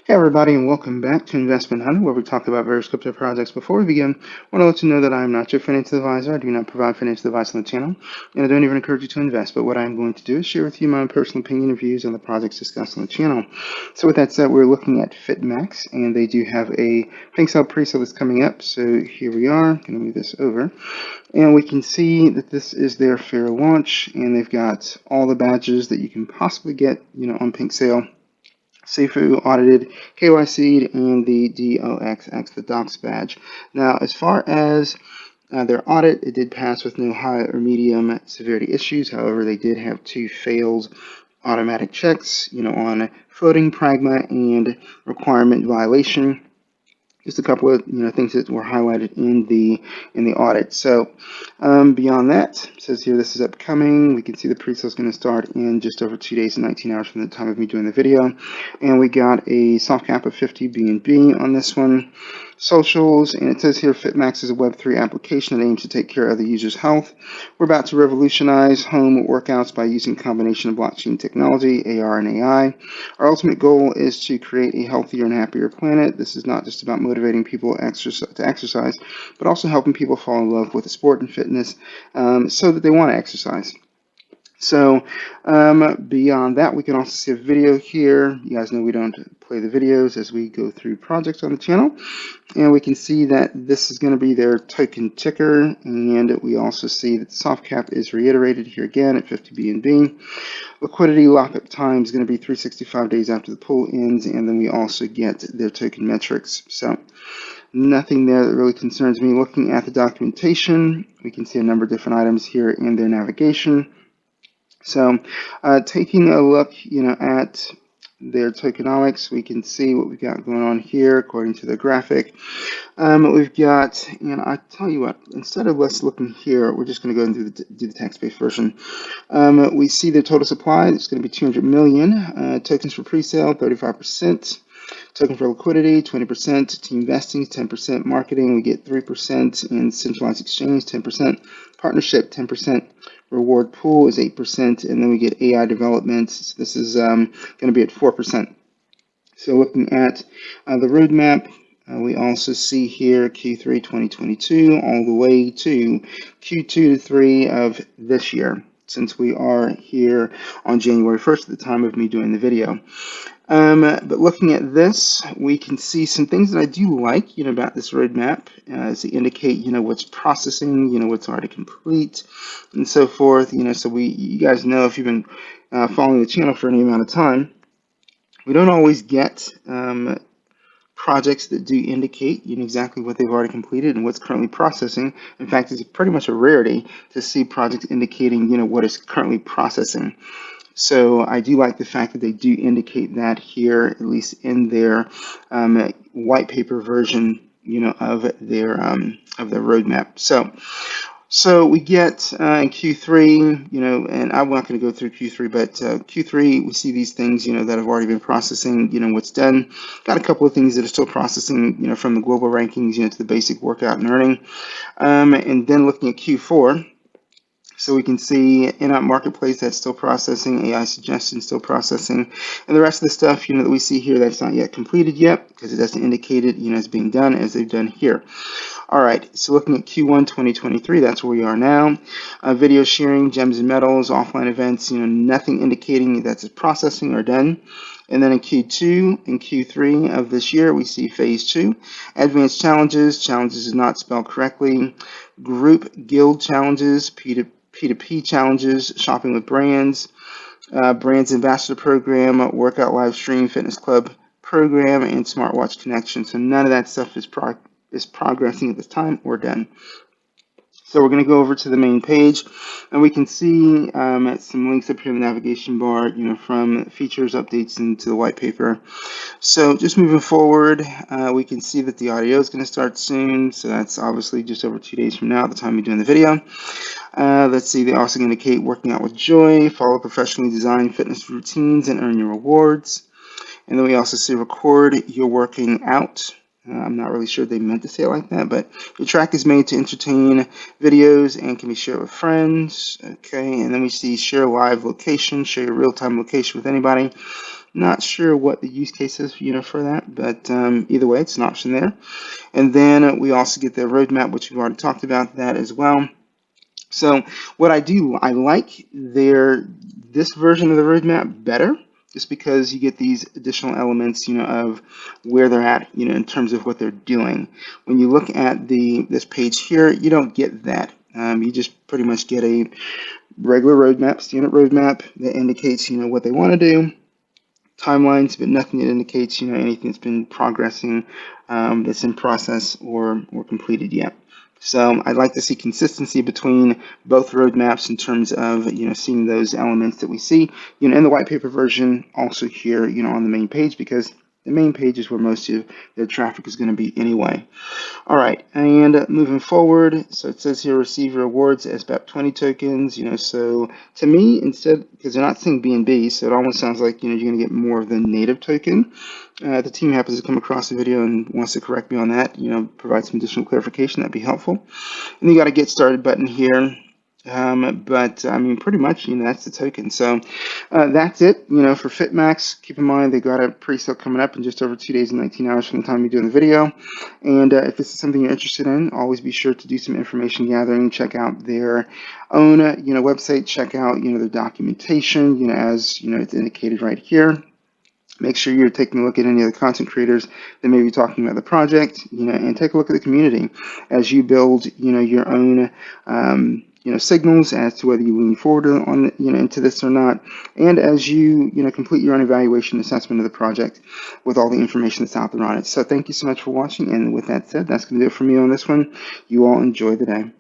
Hey everybody, and welcome back to Investment Hunter, where we talk about various crypto projects. Before we begin, I want to let you know that I am not your financial advisor. I do not provide financial advice on the channel, and I don't even encourage you to invest. But what I am going to do is share with you my own personal opinion and views on the projects discussed on the channel. So with that said, we're looking at FitMax, and they do have a pink sale pre-sale that's coming up. So here we are. I'm going to move this over, and we can see that this is their fair launch, and they've got all the badges that you can possibly get, on pink sale. SAFU audited, KYC'd, and the DOXX, the Docs badge. Now, as far as their audit, it did pass with no high or medium severity issues. However, they did have two failed automatic checks, on floating pragma and requirement violation. Just a couple of things that were highlighted in the audit. So beyond that, it says here this is upcoming. We can see the pre-sale is going to start in just over 2 days and 19 hours from the time of me doing the video. And we got a soft cap of 50 BNB on this one. Socials, and it says here FitMax is a Web3 application that aims to take care of the user's health. We're about to revolutionize home workouts by using a combination of blockchain technology, AR, and AI. Our ultimate goal is to create a healthier and happier planet. This is not just about motivating people to exercise, but also helping people fall in love with the sport and fitness so that they want to exercise. So beyond that, we can also see a video here. You guys know we don't play the videos as we go through projects on the channel. And we can see that this is going to be their token ticker. And we also see that the soft cap is reiterated here again at 50 BNB. Liquidity lockup time is going to be 365 days after the pool ends. And then we also get their token metrics. So nothing there that really concerns me. Looking at the documentation, we can see a number of different items here in their navigation. So taking a look, at their tokenomics, we can see what we've got going on here according to the graphic. We've got, and I tell you what, instead of us looking here, we're just going to go and do the text-based version. We see the total supply, it's going to be 200 million. Tokens for pre-sale, 35%. Token for liquidity, 20%. Team vesting, 10%. Marketing, we get 3%. In centralized exchange, 10%. Partnership, 10%. Reward pool is 8%. And then we get AI development. So this is going to be at 4%. So looking at the roadmap, we also see here Q3 2022 all the way to Q2 to 3 of this year, since we are here on January 1st at the time of me doing the video. But looking at this, we can see some things that I do like, about this roadmap, as they indicate, what's processing, what's already complete, and so forth. So you guys know, if you've been following the channel for any amount of time, we don't always get projects that do indicate, exactly what they've already completed and what's currently processing. In fact, it's pretty much a rarity to see projects indicating, what is currently processing. So I do like the fact that they do indicate that here, at least in their white paper version, of their roadmap. So we get in Q3, and I'm not going to go through Q3, but Q3 we see these things, that have already been processing, what's done. Got a couple of things that are still processing, from the global rankings, to the basic workout and earning, and then looking at Q4. So we can see in-app marketplace that's still processing, AI suggestion still processing, and the rest of the stuff, that we see here that's not yet completed yet because it doesn't indicate it, as being done as they've done here. All right, so looking at Q1 2023, that's where we are now. Video sharing, gems and metals, offline events, nothing indicating that's processing or done. And then in Q2 and Q3 of this year, we see phase 2. Advanced challenges, challenges is not spelled correctly. Group guild challenges, P2P challenges, shopping with brands, brands ambassador program, workout live stream, fitness club program, and smartwatch connection. So none of that stuff is progressing at this time or done. So we're going to go over to the main page, and we can see some links up here in the navigation bar, from features, updates, into the white paper. So just moving forward, we can see that the audio is going to start soon. So that's obviously just over 2 days from now at the time of doing the video. Let's see, they also indicate working out with joy, follow professionally designed fitness routines, and earn your rewards. And then we also see record your working out. I'm not really sure they meant to say it like that, but your track is made to entertain videos and can be shared with friends. Okay, and then we see share live location, share your real-time location with anybody. Not sure what the use case is, for that, but either way, it's an option there. And then we also get the roadmap, which we've already talked about that as well. So what I like this version of the roadmap better, just because you get these additional elements, of where they're at, in terms of what they're doing. When you look at this page here, you don't get that. You just pretty much get a regular roadmap, standard roadmap that indicates, what they want to do, timelines, but nothing that indicates, anything that's been progressing, that's in process or completed yet. So I'd like to see consistency between both roadmaps in terms of, seeing those elements that we see, in the white paper version, also here, on the main page, because the main page is where most of their traffic is going to be anyway. All right, and moving forward, so it says here, receive your rewards as BEP20 tokens, so to me, instead, because they're not saying BNB, so it almost sounds like, you're going to get more of the native token. The team happens to come across the video and wants to correct me on that, provide some additional clarification, that'd be helpful. And you got a get started button here. But I mean, pretty much, that's the token. So that's it, for FitMax. Keep in mind, they got a pre-sale coming up in just over 2 days and 19 hours from the time you're doing the video. And if this is something you're interested in, always be sure to do some information gathering. Check out their own, website. Check out, their documentation, as, it's indicated right here. Make sure you're taking a look at any of the content creators that may be talking about the project, and take a look at the community as you build, your own, signals as to whether you lean forward on, into this or not, and as you, complete your own evaluation assessment of the project with all the information that's out there on it. So thank you so much for watching, and with that said, that's going to do it for me on this one. You all enjoy the day.